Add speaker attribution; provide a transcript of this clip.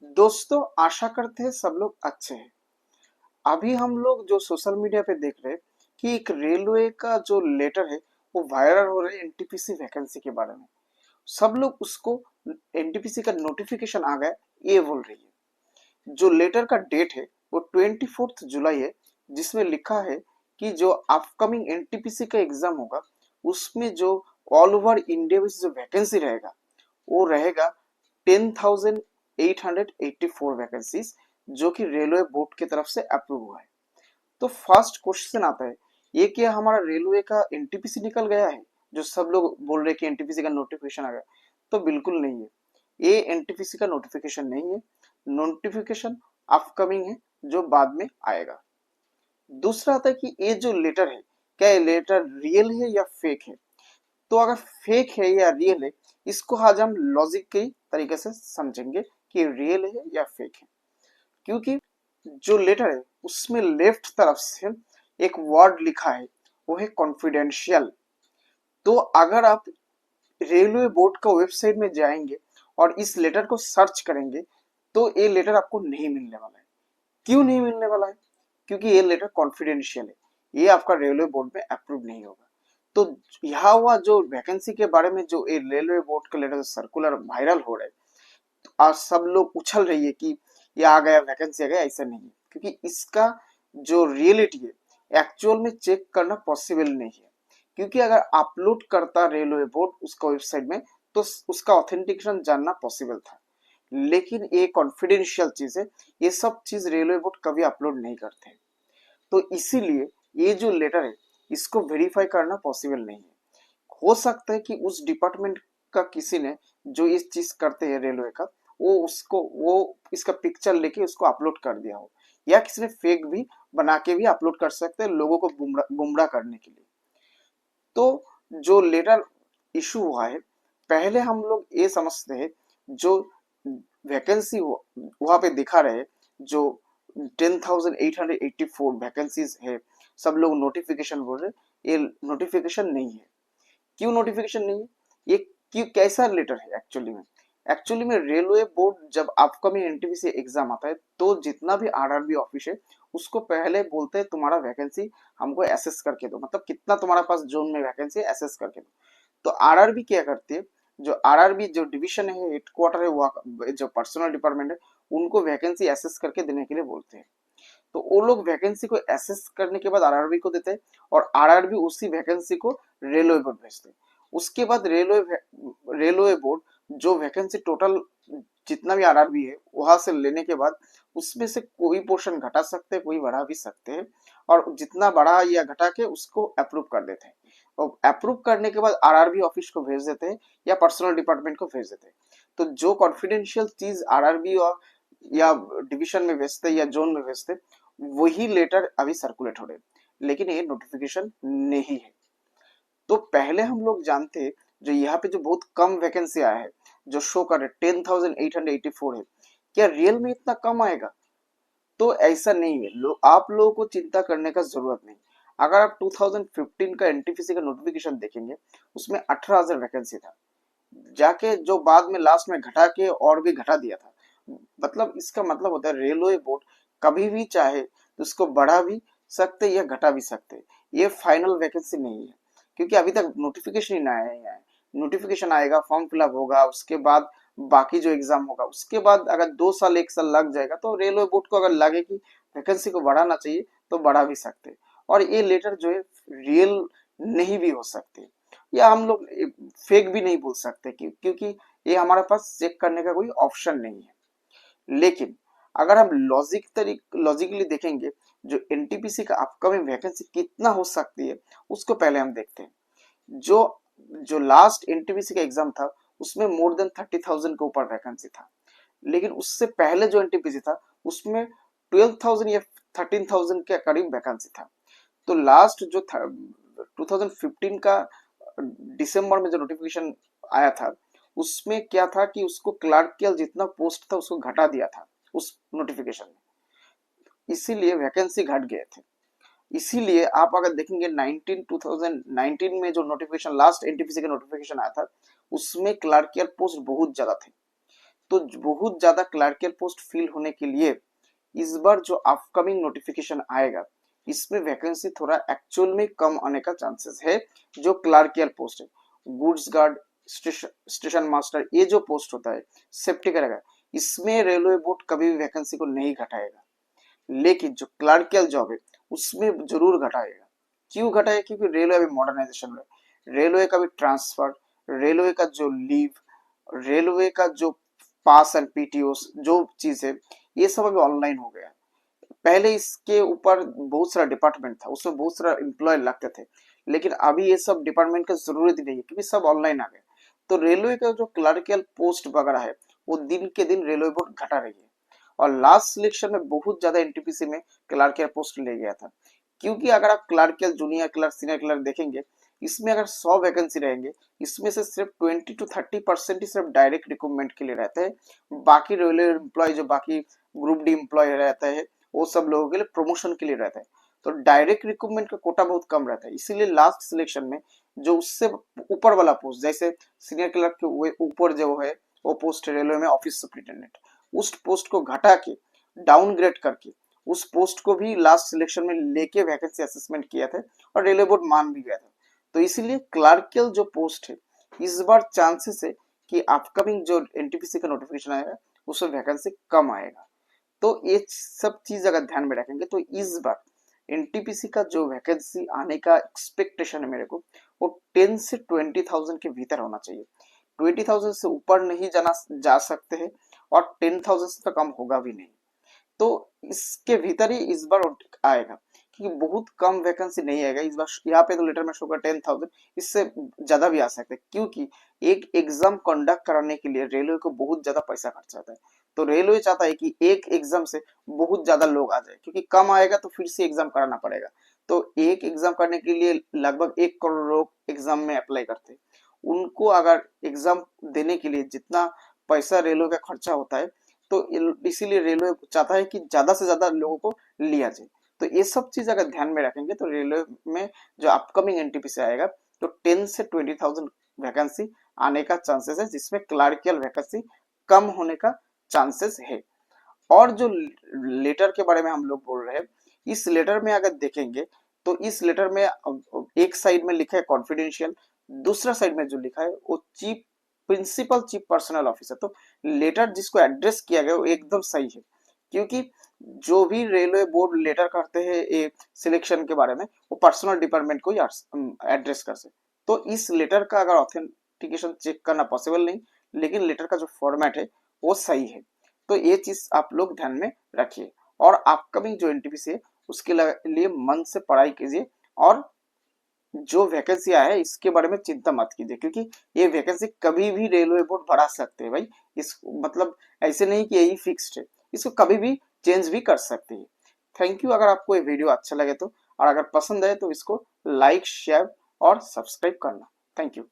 Speaker 1: दोस्तों, आशा करते हैं सब लोग अच्छे हैं। अभी हम लोग जो सोशल मीडिया पे देख रहे हैं कि एक रेलवे का जो लेटर है वो वायरल हो रहा है एनटीपीसी वैकेंसी के बारे में। सब लोग उसको एनटीपीसी का नोटिफिकेशन आ गया ये बोल रही है। जो लेटर का डेट है वो 24 जुलाई है, जिसमें लिखा है कि जो अपकमिंग एनटीपीसी का एग्जाम होगा उसमें जो ऑल ओवर इंडिया में जो वैकेंसी रहेगा वो रहेगा 10,884 वैकेंसीज, जो कि रेलवे बोर्ड की तरफ से अप्रूव हुआ है। तो फर्स्ट क्वेश्चन आता है, ये क्या हमारा रेलवे का एनटीपीसी निकल गया है? जो सब लोग बोल रहे हैं कि एनटीपीसी का नोटिफिकेशन आ गया, तो बिल्कुल नहीं है। ये एनटीपीसी का नोटिफिकेशन नहीं है। नोटिफिकेशन अपकमिंग है, जो बाद में आएगा। दूसरा आता है कि ये जो लेटर है, क्या ये लेटर रियल है या फेक है? तो अगर फेक है या रियल है, इसको आज हम लॉजिक के तरीके से समझेंगे कि रियल है या फेक है। क्योंकि जो लेटर है उसमें लेफ्ट तरफ से एक वर्ड लिखा है, वो है कॉन्फिडेंशियल। तो अगर आप रेलवे बोर्ड का वेबसाइट में जाएंगे और इस लेटर को सर्च करेंगे तो ये लेटर आपको नहीं मिलने वाला है। क्यों नहीं मिलने वाला है? क्योंकि ये लेटर कॉन्फिडेंशियल है, ये आपका रेलवे बोर्ड में अप्रूव नहीं होगा। तो यहाँ हुआ जो वैकेंसी के बारे में जो ये रेलवे बोर्ड का लेटर सर्कुलर वायरल हो रहा है, तो आज सब लोग उछल रही है कि ये आ गया वैकेंसी आ गया। ऐसा नहीं है, क्योंकि इसका जो रियलिटी है एक्चुअल में चेक करना पॉसिबल नहीं है। क्योंकि अगर अपलोड करता रेलवे बोर्ड उसका वेबसाइट में तो उसका ऑथेंटिकेशन जानना पॉसिबल था। लेकिन ये कॉन्फिडेंशियल चीज है, ये सब चीज रेलवे बोर्ड कभी अपलोड नहीं करते। तो इसीलिए ये जो लेटर है इसको वेरीफाई करना पॉसिबल नहीं है। हो सकता है कि उस डिपार्टमेंट का किसी ने जो इस चीज करते हैं रेलवे का, वो इसका पिक्चर लेके उसको अपलोड कर दिया हो, या किसी ने फेक भी बना के भी अपलोड कर सकते हैं लोगों को गुमराह करने के लिए। तो जो लेटर इशू हुआ है, पहले हम लोग ये समझते हैं जो वैकेंसी वहां पे दिखा रहे, जो 10,884 वैकेंसीज है, सब लोग नोटिफिकेशन बोल रहे, ये नोटिफिकेशन नहीं है। क्यों नोटिफिकेशन नहीं है? ये क्यों, कैसा लेटर है एक्चुअली में रेलवे बोर्ड जब अपकमिंग एनटीपीसी एग्जाम आता है तो जितना भी आरआरबी ऑफिस है उसको पहले बोलते हैं तुम्हारा वैकेंसी हमको एसेस करके दो, मतलब कितना तुम्हारा पास जोन में वैकेंसी है एसेस करके दो। तो आरआरबी क्या करती है, जो आरआरबी जो डिवीजन है, हेडक्वार्टर है, वो जो पर्सनल डिपार्टमेंट है, उनको वैकेंसी एसेस करके देने के लिए बोलते हैं। तो वो लोग वैकेंसी को एसेस करने के बाद आरआरबी को देते हैं और आरआरबी उसी वैकेंसी को रेलवे बोर्ड भेजते हैं। उसके बाद रेलवे बोर्ड जो वैकेंसी टोटल जितना भी आरआरबी है वहां से लेने के बाद उसमें से कोई पोर्शन घटा सकते हैं, कोई बढ़ा भी सकते हैं, और जितना बढ़ा या घटा के उसको अप्रूव कर देते हैं। और अप्रूव करने के बाद आरआरबी ऑफिस को भेज देते हैं या पर्सनल डिपार्टमेंट को भेज देते हैं। तो जो कॉन्फिडेंशियल चीज आरआरबी और या डिवीजन में भेजते या जोन में भेजते, वही लेटर अभी सर्कुलेट हो रहे, लेकिन ये नोटिफिकेशन नहीं है। तो पहले हम लोग जानते, जो यहाँ पे जो बहुत कम वैकेंसी आया है, जो शो कर रहे 10,884 है, क्या रियल में इतना कम आएगा? तो ऐसा नहीं है। आप लोगों को चिंता करने का जरूरत नहीं। अगर आप 2015 का एनटीपीसी का नोटिफिकेशन देखेंगे उसमें 18,000 वैकेंसी था, जाके जो बाद में लास्ट में घटा के और भी घटा दिया था। मतलब इसका मतलब होता है रेलवे बोर्ड कभी भी चाहे तो उसको बढ़ा भी सकते या घटा भी सकते। ये फाइनल वैकेंसी नहीं है, क्योंकि अभी तक नोटिफिकेशन ही ना आया है। नोटिफिकेशन आएगा, फॉर्म फिलअप होगा, उसके बाद बाकी जो एग्जाम होगा, उसके बाद अगर 2 साल 1 साल लग जाएगा तो रेलवे बोर्ड को अगर लगे कि वैकेंसी को बढ़ाना चाहिए तो बढ़ा भी सकते। और ये लेटर जो है रियल नहीं भी हो सकते, या हम लोग फेक भी नहीं बोल सकते, क्योंकि ये हमारे पास चेक करने का कोई ऑप्शन नहीं है। लेकिन अगर हम लॉजिकली देखेंगे जो एनटीपीसी का अपकमिंग वैकेंसी कितना हो सकती है उसको पहले हम देखते हैं। जो जो लास्ट एनटीपीसी का एग्जाम था उसमें मोर देन 30,000 के ऊपर वैकेंसी था। लेकिन उससे पहले जो एनटीपीसी था उसमें 12,000 या 13,000 के करीब वैकेंसी था। तो लास्ट जो 2015 का दिसंबर में जो नोटिफिकेशन आया था उसमें क्या था कि उसको क्लार्कियल जितना पोस्ट था उसको घटा दिया था उस नोटिफिकेशन में, इसीलिए वैकेंसी घट गए थे। इसीलिए आप अगर देखेंगे 2019 में जो नोटिफिकेशन लास्ट एनटीपीसी का नोटिफिकेशन आया था उसमें क्लार्कियल पोस्ट बहुत ज्यादा थे। तो बहुत ज्यादा क्लर्कियल पोस्ट फिल होने के लिए इस बार जो अपकमिंग नोटिफिकेशन आएगा इसमें वैकेंसी थोड़ा एक्चुअल में कम आने का चांसेस है। जो क्लर्कियल पोस्ट है, गुड्स गार्ड, स्टेशन मास्टर, ये जो पोस्ट होता है सेफ्टी करेगा, इसमें रेलवे बोर्ड कभी भी वैकेंसी को नहीं घटाएगा। लेकिन जो क्लर्कियल जॉब है उसमें जरूर घटाएगा। क्यों घटाएगा? क्योंकि रेलवे अभी मॉडर्नाइजेशन में, रेलवे का भी ट्रांसफर, रेलवे का जो लीव, रेलवे का जो पास एंड पीटीओस जो चीज है ये सब अभी ऑनलाइन हो गया। पहले इसके ऊपर बहुत सारा डिपार्टमेंट था, उसमें बहुत सारा एम्प्लॉय लगते थे, लेकिन अभी ये सब डिपार्टमेंट का जरूरत ही नहीं है क्योंकि सब ऑनलाइन आ गया। तो रेलवे का जो क्लर्कियल पोस्ट वगैरह है वो दिन के दिन रेलवे बोर्ड घटा रही है। और लास्ट सिलेक्शन में बहुत ज्यादा एनटीपीसी में क्लर्कियल पोस्ट ले गया था, क्योंकि अगर आप clerical, junior clerk, senior clerk देखेंगे, इसमें अगर 100 वैकेंसी रहेंगे, इसमें से सिर्फ 20 to 30% ही सिर्फ डायरेक्ट रिक्रूटमेंट के लिए रहते हैं। बाकी रेलवे एम्प्लॉय, जो बाकी ग्रुप डी एम्प्लॉय रहता है, वो सब लोगों के लिए प्रमोशन के लिए रहता है। तो डायरेक्ट रिक्रूटमेंट का कोटा बहुत कम रहता है, इसीलिए लास्ट सिलेक्शन में जो उससे ऊपर वाला पोस्ट, जैसे सीनियर क्लर्क के ऊपर जो है वो पोस्ट रेलवे में ऑफिस सुपरिटेंडेंट, उस पोस्ट को घटा के, डाउनग्रेड करके उस पोस्ट को भी लास्ट सिलेक्शन में लेके वैकेंसी असेसमेंट किया था और रेलवे बोर्ड मान भी गया था। तो इसीलिए क्लर्कियल जो पोस्ट है इस बार चांसेस है कि अपकमिंग जो एनटीपीसी का नोटिफिकेशन आएगा उसमें वैकेंसी कम आएगा। तो ये सब चीज अगर ध्यान में रखेंगे तो इस बार एनटीपीसी का जो वैकेंसी आने का एक्सपेक्टेशन है मेरे को, वो 10 से 20,000 के भीतर होना चाहिए। 20,000 से ऊपर नहीं जा सकते हैं और 10,000 से तो कम होगा भी नहीं। तो इसके भीतर ही इस बार आएगा, क्योंकि बहुत कम वैकेंसी नहीं आएगा इस बार। यहाँ पे तो लेटर में शो कर 10,000, इससे ज्यादा भी आ सकते हैं, क्योंकि एक एग्जाम कंडक्ट कराने के लिए रेलवे को बहुत ज्यादा पैसा खर्च आता है। तो रेलवे चाहता है कि एक एग्जाम से बहुत ज्यादा लोग आ जाए, क्योंकि कम आएगा तो फिर से एग्जाम कराना पड़ेगा। तो एक एग्जाम करने के लिए लगभग 1 करोड़ लोग एग्जाम में अप्लाई करते हैं। उनको अगर एग्जाम देने के लिए जितना पैसा रेलवे का खर्चा होता है, तो इसीलिए रेलवे चाहता है कि ज्यादा से ज्यादा लोगों को लिया जाए। तो ये सब चीज अगर ध्यान में रखेंगे तो रेलवे में जो अपकमिंग एनटीपीसी आएगा तो 10 से 20,000 वैकेंसी आने का चांसेस है, जिसमें क्लर्कियल वैकेंसी कम होने का चांसेस है। और जो लेटर के बारे में हम लोग बोल रहे हैं, इस लेटर में अगर देखेंगे तो इस लेटर में एक साइड में लिखा है कॉन्फिडेंशियल, दूसरा साइड में जो लिखा है वो प्रिंसिपल चीफ पर्सनल ऑफिसर। तो लेटर जिसको एड्रेस किया गया वो एकदम सही है, क्योंकि जो भी रेलवे बोर्ड लेटर करते हैं सिलेक्शन के बारे में वो पर्सनल डिपार्टमेंट को एड्रेस कर सकते। तो इस लेटर का अगर ऑथेंटिकेशन चेक करना पॉसिबल नहीं, लेकिन लेटर का जो फॉर्मेट है वो सही है। तो ये चीज आप लोग ध्यान में रखिए और अपकमिंग जो एनटीपीसी है उसके लिए मन से पढ़ाई कीजिए। और जो वैकेंसी आया है इसके बारे में चिंता मत कीजिए, क्योंकि ये वैकेंसी कभी भी रेलवे बोर्ड बढ़ा सकते हैं भाई। इस मतलब ऐसे नहीं कि यही फिक्स्ड है, इसको कभी भी चेंज भी कर सकते हैं। Thank you. अगर आपको ये वीडियो अच्छा लगे तो, और अगर पसंद आए तो इसको लाइक, शेयर और सब्सक्राइब करना। Thank you.